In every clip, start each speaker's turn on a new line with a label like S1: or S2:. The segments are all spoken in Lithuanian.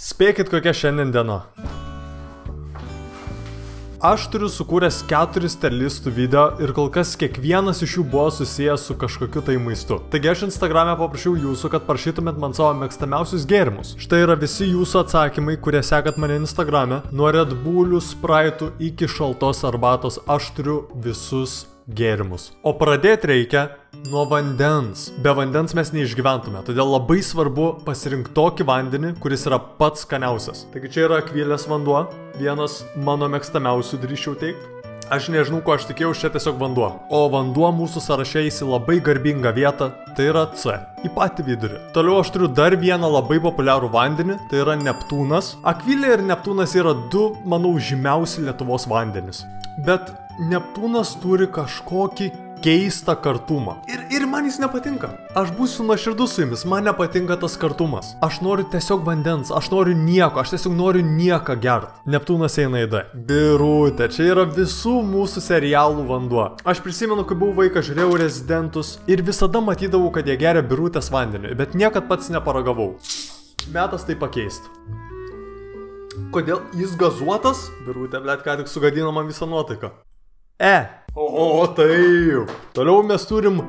S1: Spėkit, kokia šiandien diena. Aš turiu sukūręs 4 sterlistų video ir kol kas kiekvienas iš jų buvo susijęs su kažkokiu tai maistu. Taigi aš Instagrame paprašiau jūsų, kad parašytumėt man savo mėgstamiausius gėrimus. Štai yra visi jūsų atsakymai, kurie sekat mane Instagrame. Nuo Red Bullių, Spraitų iki šaltos arbatos aš turiu visus gėrimus. O pradėti reikia nuo vandens. Be vandens mes neišgyventume, todėl labai svarbu pasirinkti tokį vandenį, kuris yra pats skaniausias. Taigi čia yra Akvilės vanduo, vienas mano mėgstamiausių, drįsčiau teikti. Aš nežinau, ko aš tikėjau, čia tiesiog vanduo. O vanduo mūsų sąraše eis į labai garbingą vietą, tai yra C, į patį vidurį. Toliau aš turiu dar vieną labai populiarų vandenį, tai yra Neptūnas. Akvilė ir Neptūnas yra du, manau, žymiausi Lietuvos vandenys. Bet Neptūnas turi kažkokį keistą kartumą. Ir man jis nepatinka. Aš būsiu nuoširdus su jumis, man nepatinka tas kartumas. Aš noriu tiesiog vandens, aš noriu nieko, aš tiesiog noriu nieką gert. Neptūnas eina į D. Birutė, čia yra visų mūsų serialų vanduo. Aš prisimenu, kai buvau vaikas, žiūrėjau Rezidentus ir visada matydavau, kad jie geria Birutės vandenį, bet niekad pats neparagavau. Metas tai pakeisti. Kodėl jis gazuotas? Birutė, blet, ką tik sugadino man visą nuotaiką. O, taip. Toliau mes turim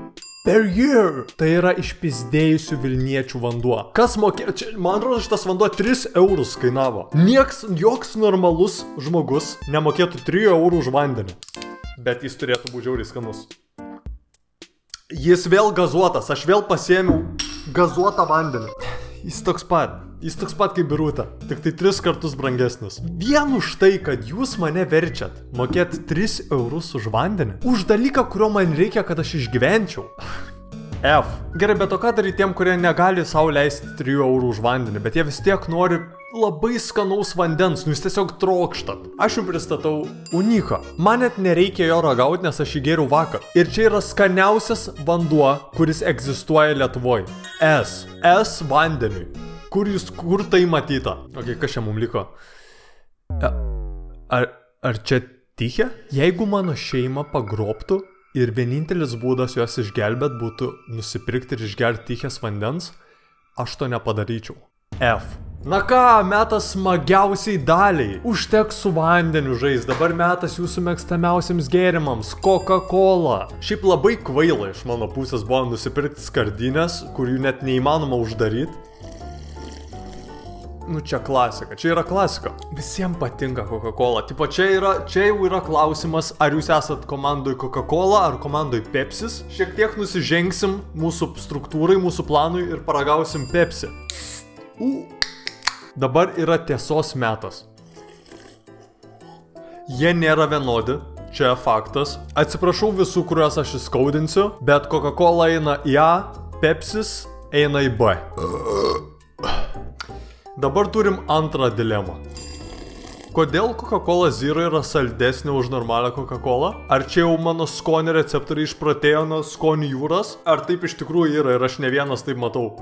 S1: Perrier. Tai yra išpizdėjusių Vilniečių vanduo. Kas mokė... Man atrodo, šitas vanduo 3 eurus kainavo. Joks normalus žmogus nemokėtų 3 eurų už vandenį. Bet jis turėtų būti žiauriai skanus. Jis vėl gazuotas. Aš vėl pasiėmiau gazuotą vandenį. Jis toks pat kaip Birutė, tik tai 3 kartus brangesnis. Vien už tai, kad jūs mane verčiat mokėt 3 eurus už vandenį. Už dalyką, kurio man reikia, kad aš išgyvenčiau. F. Gerai, bet o ką daryti tiem, kurie negali sau leisti 3 eurų už vandenį, bet jie vis tiek nori labai skanaus vandens, jūs tiesiog trokštat. Aš jums pristatau Uniką. Man net nereikia jo ragauti, nes aš jį gėriau vakar. Ir čia yra skaniausias vanduo, kuris egzistuoja Lietuvoje. S vandeniui. Kur tai matyta? Ok, kas čia mums liko? Ar čia Tichė? Jeigu mano šeima pagrobtų ir vienintelis būdas juos išgelbėt būtų nusipirkti ir išgerti Tichės vandens, aš to nepadaryčiau. F. Na ką, metas smagiausiai daliai. Užteks su vandeniu žais, dabar metas jūsų mėgstamiausiams gėrimams – Coca-Cola. Šiaip labai kvaila iš mano pusės buvo nusipirkti skardinės, kur jų net neįmanoma uždaryti. Nu čia klasika, čia yra klasika. Visiems patinka Coca-Cola. Tipo, čia jau yra klausimas, ar jūs esat komandoj Coca-Cola ar komandoj Pepsis. Šiek tiek nusižengsim mūsų struktūrai, mūsų planui ir paragausim Pepsi. Dabar yra tiesos metas. Jie nėra vienodi, čia faktas. Atsiprašau visų, kuriuos aš įskaudinsiu, bet Coca-Cola eina į A, Pepsis eina į B. Dabar turim antrą dilemą. Kodėl Coca-Cola Zero yra saldesnė už normalią Coca-Cola? Ar čia jau mano skonio receptoriai išpratėjo nuo skonių jūros? Ar taip iš tikrųjų yra ir aš ne vienas taip matau?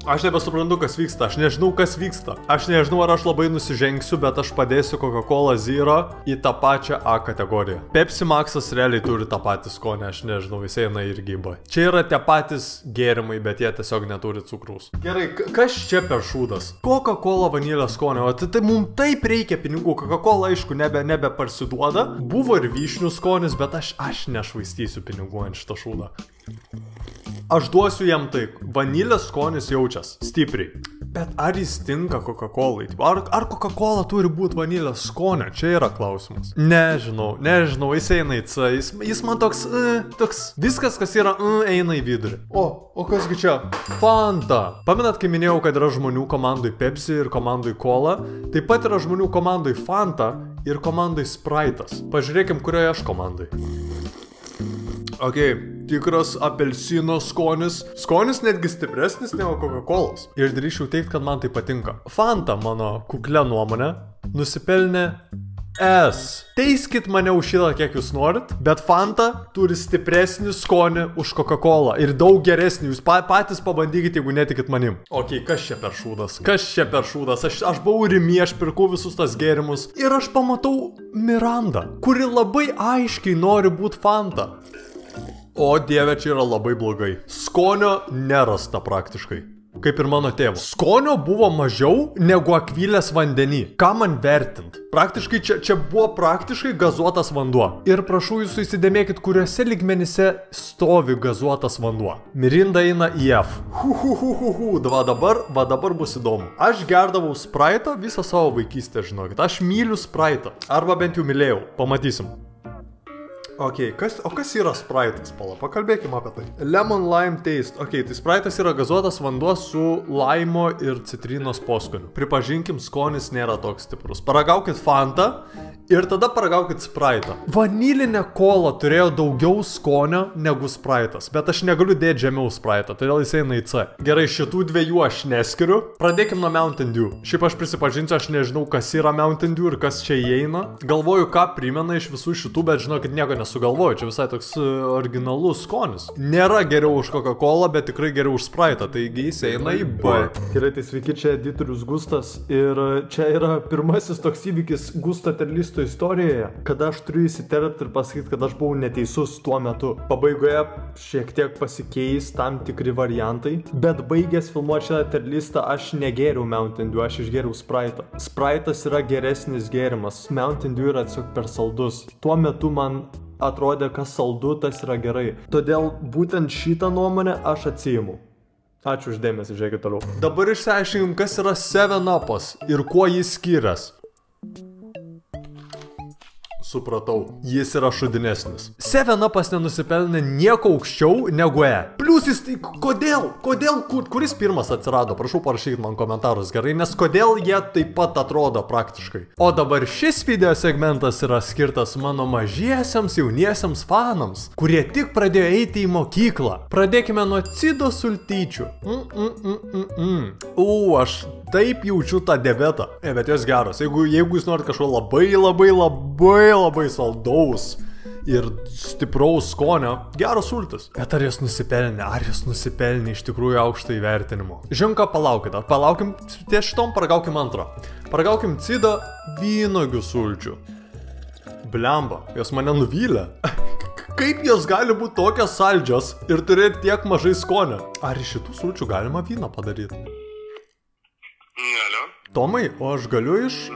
S1: Aš nebesuprantu, kas vyksta, aš nežinau, kas vyksta. Aš nežinau, ar aš labai nusižengsiu, bet aš padėsiu Coca-Cola Zero į tą pačią A kategoriją. Pepsi Maxas realiai turi tą patį skonį, aš nežinau, jis eina irgi į B. Čia yra tie patys gėrimai, bet jie tiesiog neturi cukraus. Gerai, kas čia per šūdas? Coca-Cola vanilės skonio, tai mums taip reikia pinigų. Coca-Cola, aišku, nebe parsiduoda. Buvo ir vyšnių skonis, bet aš nešvaistysiu pinigų ant šitą šūdą. Aš duosiu jam taip, vanilės skonis jaučias, stipriai. Bet ar jis tinka Coca-Colai? Ar Coca-Cola turi būti vanilės skonio? Čia yra klausimas. Nežinau, jis eina į C, jis man toks, viskas, kas yra, eina į vidurį. O kasgi čia? Fanta. Pamenat, kai minėjau, kad yra žmonių komandai Pepsi ir komandai Cola, taip pat yra žmonių komandai Fanta ir komandai Spraitas. Pažiūrėkim, kurioje aš komandai. Ok, tikras apelsino skonis. Skonis netgi stipresnis negu Coca-Colas. Ir drįsčiau teikti, kad man tai patinka. Fanta, mano kuklia nuomonė, nusipelnė S. Teiskit mane už šitą, kiek jūs norit, bet Fanta turi stipresnį skonį už Coca-Cola. Ir daug geresnį. Jūs patys pabandykit, jeigu netikit manim. Ok, kas čia per šūdas? Aš buvau Rimi, aš pirkau visus tas gėrimus. Ir aš pamatau Mirandą, kuri labai aiškiai nori būti Fanta. O dieve, čia yra labai blogai. Skonio nerasta praktiškai. kaip ir mano tėvo. Skonio buvo mažiau negu akvilės vandenį. Ką man vertint? Praktiškai čia buvo praktiškai gazuotas vanduo. Ir prašau jūsų įsidėmėkit, kuriuose lygmenyse stovi gazuotas vanduo. Mirinda eina į F. Va dabar bus įdomu. Aš gerdavau Sprite'ą visą savo vaikystę, žinokit. Aš myliu Sprite'ą. Arba bent jau mylėjau. Pamatysim. Ok, kas yra Sprite'as? Pakalbėkime apie tai. Lemon lime taste. Ok, tai Sprite'as yra gazuotas vanduo su laimo ir citrinos poskoniu. Pripažinkim, skonis nėra toks stiprus. Paragaukit Fanta ir tada paragaukit Sprite'ą. Vanilinė kola turėjo daugiau skonio negu Sprite'as, bet aš negaliu dėti žemiau Sprite'ą, todėl jis eina į C. Gerai, šitų dviejų aš neskiriu. Pradėkim nuo Mountain Dew. Šiaip aš prisipažinsiu, aš nežinau, kas yra Mountain Dew ir kas čia įeina. Galvoju, ką primena iš visų šitų, bet žinokit, nieko nesugalvoju. Čia visai toks originalus skonis. Nėra geriau už Coca-Cola, bet tikrai geriau už Sprite'ą, taigi jis eina į B. Gerai, tai sveiki, čia editorius Gustas ir čia yra pirmasis toks įvykis Gusto terlisto istorijoje, kada aš turiu įsiterpti ir pasakyti, kad aš buvau neteisus tuo metu. Pabaigoje šiek tiek pasikeis tam tikri variantai, bet baigęs filmuoti šią terlistą aš negėriau Mountain Dew, aš išgėriau Sprite'ą. Sprite'as yra geresnis gėrimas, Mountain Dew yra tiesiog per saldus. Tuo metu man atrodė, kas saldu, tas yra gerai. Todėl būtent šitą nuomonę aš atsiimu. Ačiū už dėmesį, žiūrėkit toliau. Dabar išsiaiškinkim, kas yra 7-Up'as ir kuo jis skiriasi. Supratau, jis yra šudinesnis. 7-Up'as nenusipelnė nieko aukščiau negu E. Plius jis tai kodėl? Kuris pirmas atsirado? Prašau parašykit man komentarus, gerai, nes kodėl jie taip pat atrodo praktiškai. O dabar šis video segmentas yra skirtas mano mažiesiams jauniesiams fanams, kurie tik pradėjo eiti į mokyklą. Pradėkime nuo cido sultyčių. Aš taip jaučiu tą diabetą. Bet jos geros. Jeigu jūs norit kažko labai saldaus ir stipraus skonio, geros sultis. Bet ar jos nusipelnė iš tikrųjų aukštą įvertinimo? Žinka, palaukim ties šitom, paragaukim antrą. Paragaukim cido vynogių sulčių. Blemba, jos mane nuvylė. Kaip jos gali būti tokios saldžios ir turėti tiek mažai skonio? Ar iš šitų sulčių galima vyną padaryti? Tomai, o aš galiu iš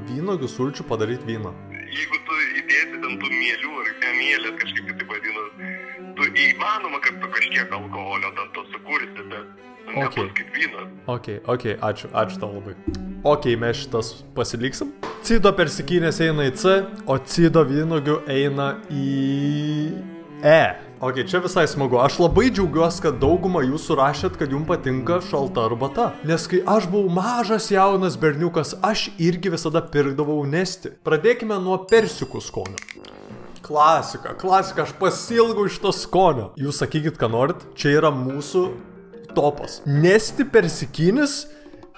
S1: vynogių sulčių padaryti vyną?
S2: Jeigu tu įdėsi ten tų mielių ar mielės kažkaip taip vadinasi, tu įmanoma, kad tu kažkiek alkoholio ten to sukursi, bet nebus kaip vynas.
S1: Ok, ačiū tau labai. Ok, mes šitas pasiliksim. Cido persikynės eina į C, o cido vynogių eina į E. Ok, čia visai smagu. Aš labai džiaugiuosi, kad daugumą jūsų rašėt, kad jums patinka šalta arbata. Nes kai aš buvau mažas jaunas berniukas, aš irgi visada pirkdavau Nesti. Pradėkime nuo persikų skonio. Klasika, aš pasilgau iš to skonio. Jūs sakykit, ką norit, čia yra mūsų topas. Nesti persikinis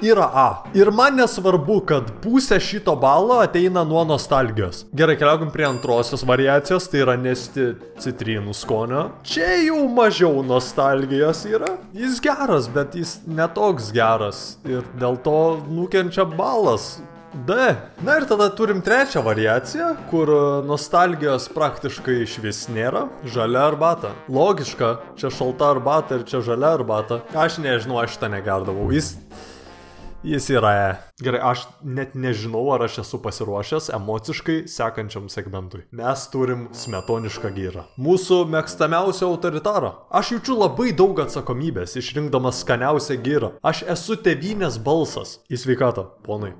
S1: yra A. Ir man nesvarbu, kad pusė šito balo ateina nuo nostalgijos. Gerai, keliaukim prie antrosios variacijos, tai yra Nesti citrinų skonio. Čia jau mažiau nostalgijos yra. Jis geras, bet jis netoks geras. Ir dėl to nukenčia balas. D. Na ir tada turim trečią variaciją, kur nostalgijos praktiškai išvis nėra. Žalia arbata. Logiška, čia šalta arbata ir čia žalia arbata. Aš nežinau, aš šitą negerdavau. Jis yra E. Gerai, aš net nežinau, ar aš esu pasiruošęs emociškai sekančiam segmentui. Mes turim smetonišką gyrą. Mūsų mėgstamiausią autoritarą. Aš jaučiu labai daug atsakomybės išrinkdamas skaniausią gyrą. Aš esu tėvynės balsas. Į sveikatą, ponai.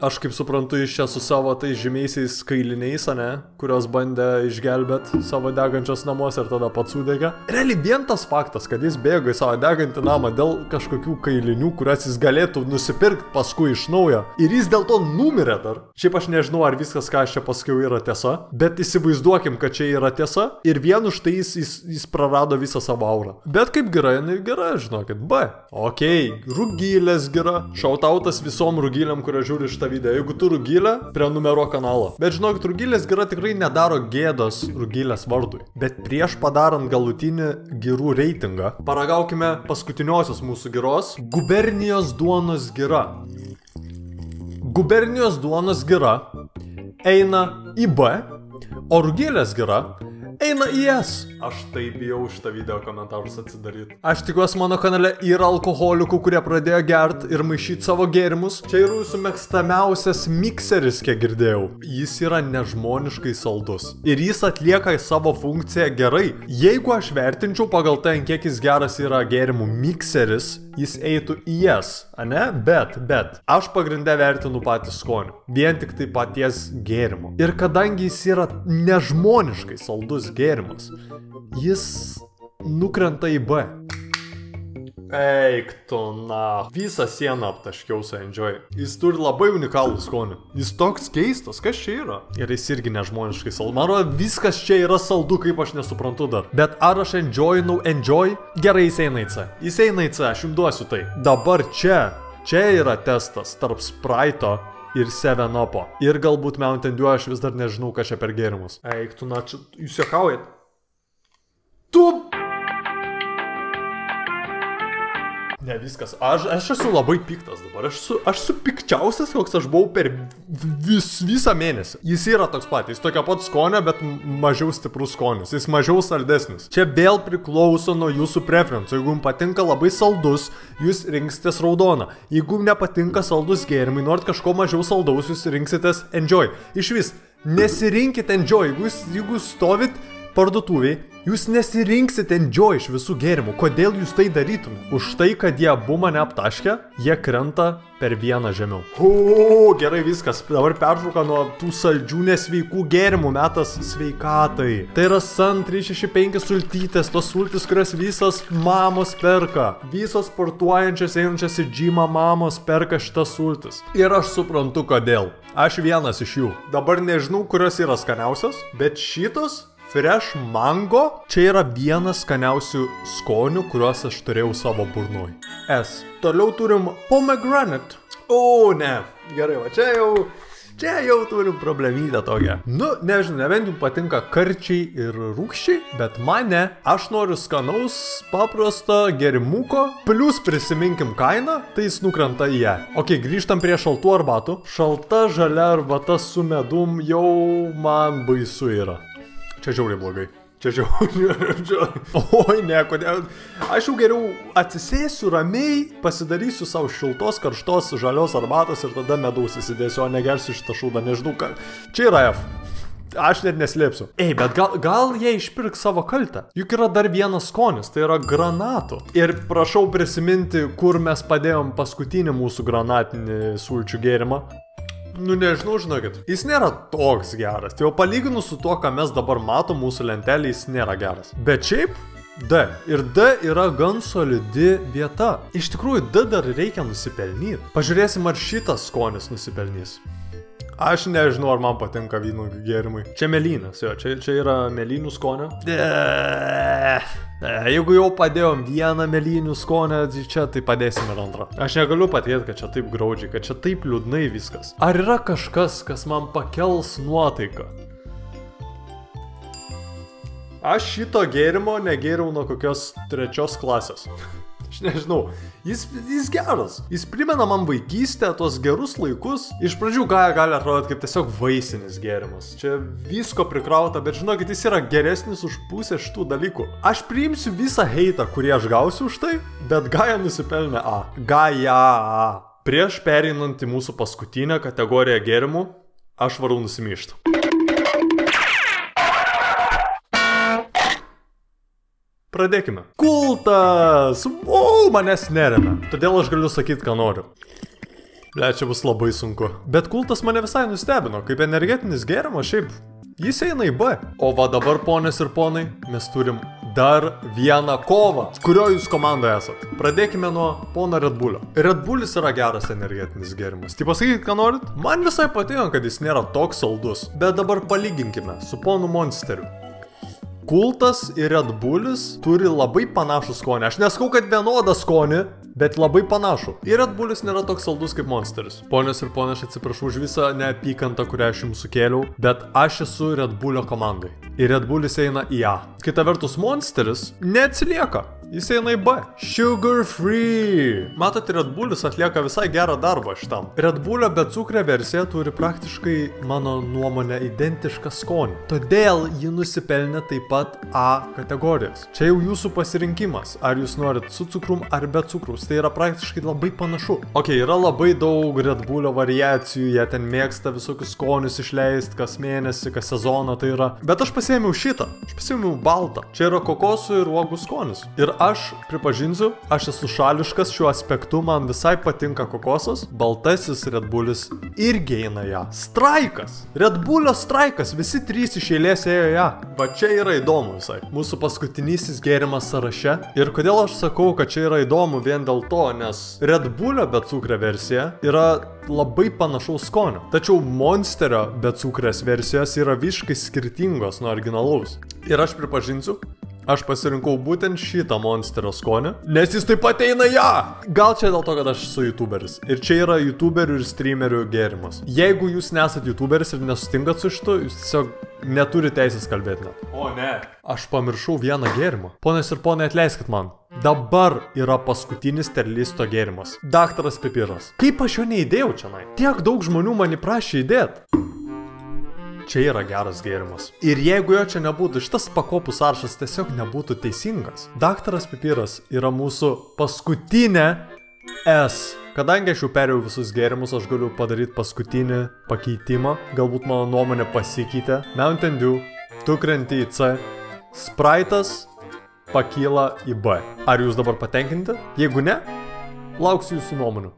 S1: Aš kaip suprantu, iš čia su savo tai žymiaisiais kailiniais, ane, kurios bandė išgelbėt savo degančios namuose ir tada pats sudegė. Realiai vien tas faktas, kad jis bėgo į savo degantį namą dėl kažkokių kailinių, kurias jis galėtų nusipirkti paskui iš naujo. Ir jis dėl to numirė dar. Šiaip aš nežinau, ar viskas, ką aš čia pasakiau, yra tiesa, bet įsivaizduokim, kad čia yra tiesa ir vien už tai jis prarado visą savo aurą. Bet kaip gira, jinai gira, žinokit, B. Ok, rugylės gira. Šautautas visom rugylėm, kurio žiūri šitą video. Jeigu tu rugylę, prenumeruok kanalą. Bet žinokit, rugylės gira tikrai nedaro gėdos rugylės vardui. Bet prieš padarant galutinį girų reitingą, paragaukime paskutiniosios mūsų giros. Gubernijos duonos gira. Gubernijos duonos gira eina į B, o rugylės gira eina į S. Aš taip bijau šitą video komentarus atsidaryti. Aš tikiuosi, mano kanale yra alkoholikų, kurie pradėjo gert ir maišyti savo gėrimus. Čia yra jūsų mėgstamiausias mikseris, kiek girdėjau. Jis yra nežmoniškai saldus. Ir jis atlieka savo funkciją gerai. Jeigu aš vertinčiau pagal tai, kiek jis geras yra gėrimų mikseris, jis eitų į jas, ane? Bet, aš pagrindę vertinu patį skonį. Vien tik tai paties gėrimo. Ir kadangi jis yra nežmoniškai saldus gėrimas, jis nukrenta į B. Eik tu na. Visą sieną aptaškiau su Enjoy. Jis turi labai unikalų skonį. Jis toks keistas, kas čia yra? Ir jis irgi nežmoniškai saldus. Man atrodo, viskas čia yra saldu, kaip aš nesuprantu dar. Bet ar aš enjoyinau Enjoy? Gerai, jis eina į C. Jis eina į C, aš jums duosiu tai. Dabar čia yra testas tarp Sprite'o ir 7-Up'o. Ir galbūt Mountain Dew, aš vis dar nežinau, ką čia per gėrimus. Eik tu na, čia jūs juokaujat. Ne, viskas. Aš esu labai piktas dabar. Aš su pikčiausias, koks aš buvau per visą mėnesį. Jis yra toks pat. Jis tokio pat skonio, bet mažiau stiprus skonis. Jis mažiau saldesnis. Čia vėl priklauso nuo jūsų preferencijų. Jeigu jums patinka labai saldus, jūs rinksitės raudoną. Jeigu jums nepatinka saldus gėrimai, norit kažko mažiau saldaus, jūs rinksitės Enjoy. Iš vis, nesirinkit Enjoy. Jeigu stovit parduotuviai, jūs nesirinksit Enjoy iš visų gėrimų. Kodėl jūs tai darytumėte? Už tai, kad jie abu mane aptaškia, jie krenta per vieną žemiau. Gerai viskas. Dabar pertrauka nuo tų saldžių nesveikų gėrimų, metas sveikatai. Tai yra Sun 365 sultytės, tos sultys, kurias visos mamos perka. Visos sportuojančios, einančios į džymą mamos perka šitas sultis. Ir aš suprantu, kodėl. Aš vienas iš jų. Dabar nežinau, kurios yra skaniausios, bet šitos Fresh Mango čia yra vienas skaniausių skonių, kuriuos aš turėjau savo burnoj. S. Toliau turim Pomegranate. Ne. Gerai, va čia jau turim problemydę tokią. Nu, nežinau, nebent jums patinka karčiai ir rūgščiai, bet mane, aš noriu skanaus, paprasto gėrimuko, plius prisiminkim kainą, tai jis nukrenta į ją. Ok, grįžtam prie šaltų arbatų. Šalta žalia arbata su medum jau man baisu yra. Čia žiauriai blogai. Oi, ne, kodėl. Aš jau geriau atsisėsiu ramiai, pasidarysiu savo šiltos, karštos, žalios arbatos ir tada medaus įsidėsiu, o negersiu šitą šūdą, nežinau ką. Čia yra F. Aš net neslėpsiu. Bet gal jie išpirks savo kaltę. Juk yra dar vienas skonis, tai yra granatų. Ir prašau prisiminti, kur mes padėjom paskutinį mūsų granatinį sulčių gėrimą. Nu nežinau, žinokit. Jis nėra toks geras. Tai jau palyginus su tuo, ką mes dabar matom mūsų lentelį, jis nėra geras. Bet šiaip D. Ir D yra gan solidi vieta. Iš tikrųjų, D dar reikia nusipelnyti. Pažiūrėsim, ar šitas skonis nusipelnys. Aš nežinau, ar man patinka vynuogių gėrimai. Čia mėlynas, jo, čia yra mėlynų skonio. Jeigu jau padėjom vieną mėlynių skonę, čia tai padėsim ir antrą. Aš negaliu patikėti, kad čia taip graudžiai, kad čia taip liūdnai viskas. Ar yra kažkas, kas man pakels nuotaiką? Aš šito gėrimo negėriau nuo kokios 3 klasės. Aš nežinau, jis geras. Jis primena man vaikystę, tuos gerus laikus. Iš pradžių gali atrodyti kaip tiesiog vaisinis gėrimas. Čia visko prikrauta, bet žinokit, jis yra geresnis už pusę šitų dalykų. Aš priimsiu visą heitą, kurį aš gausiu už tai, bet Gaja nusipelnė A. Gaja A. Prieš pereinant į mūsų paskutinę kategoriją gėrimų, aš varau nusimyšti. Pradėkime. Kultas! Manęs neremia. Todėl aš galiu sakyti, ką noriu. Čia bus labai sunku. Bet kultas mane visai nustebino. Kaip energetinis gėrimas, šiaip jis eina į B. O va dabar, ponės ir ponai, mes turim dar vieną kovą. Kurio jūs komandoje esat? Pradėkime nuo pono Red Bullio. Red Bullis yra geras energetinis gėrimas. Tai pasakykit, ką norit? Man visai patiko, kad jis nėra toks saldus. Bet dabar palyginkime su ponu Monsteriu. Kultas ir Red Bullis turi labai panašų skonį. Aš nesakau, kad vienodą skonį, bet labai panašų. Ir Red Bullis nėra toks saldus kaip Monsteris. Ponios ir ponai, aš atsiprašau už visą neapykantą, kurią aš jums sukėliau, bet aš esu Red Bullio komandai. Ir Red Bullis eina į A. Kita vertus, Monsteris neatsilieka. Jis eina į B. Sugar free. Matote, Red Bullis atlieka visai gerą darbą šitam. Red Bullio becukrė versija turi praktiškai, mano nuomonė, identišką skonį. Todėl ji nusipelnė taip pat A kategorijos. Čia jau jūsų pasirinkimas, ar jūs norit su cukrum ar be cukrus. Tai yra praktiškai labai panašu. Ok, yra labai daug Red Bullio variacijų, jie ten mėgsta visokius skonius išleisti kas mėnesį, kas sezoną tai yra. Bet aš pasiėmiau šitą. Aš pasiėmiau baltą. Čia yra kokosų ir uogų skonis. Ir aš pripažinsiu, aš esu šališkas šiuo aspektu, man visai patinka kokosas. Baltasis Red Bullis irgi eina ją. Straikas! Red Bullio straikas, visi trys iš eilės ėjo ją. Va čia yra įdomu visai. Mūsų paskutinysis gėrimas sąraše. Ir kodėl aš sakau, kad čia yra įdomu vien dėl to, nes Red Bullio becukrė versija yra labai panašaus skonio. Tačiau Monsterio becukrės versijos yra visiškai skirtingos nuo originalaus. Ir aš pripažinsiu, aš pasirinkau būtent šitą Monsterio skonį, nes jis taip pat eina ją. Gal čia dėl to, kad aš esu youtuberis. Ir čia yra youtuberių ir streamerių gėrimas. Jeigu jūs nesat youtuberis ir nesutinkat su šitu, jūs tiesiog neturi teisės kalbėti net. O ne. Aš pamiršau vieną gėrimą. Ponas ir ponai, atleiskit man. Dabar yra paskutinis terlisto gėrimas. Daktaras Pipiras. Kaip aš jo neįdėjau čionai? Tiek daug žmonių mani prašė įdėti. Čia yra geras gėrimas. Ir jeigu jo čia nebūtų, šitas pakopų sąrašas tiesiog nebūtų teisingas. Daktaras Pipiras yra mūsų paskutinė S. Kadangi aš jau perėjau visus gėrimus, aš galiu padaryti paskutinį pakeitimą. Galbūt mano nuomonė pasikeitė. Mountain Dew, tu krenti į C. Sprite'as pakyla į B. Ar jūs dabar patenkinti? Jeigu ne, lauksiu jūsų nuomonių.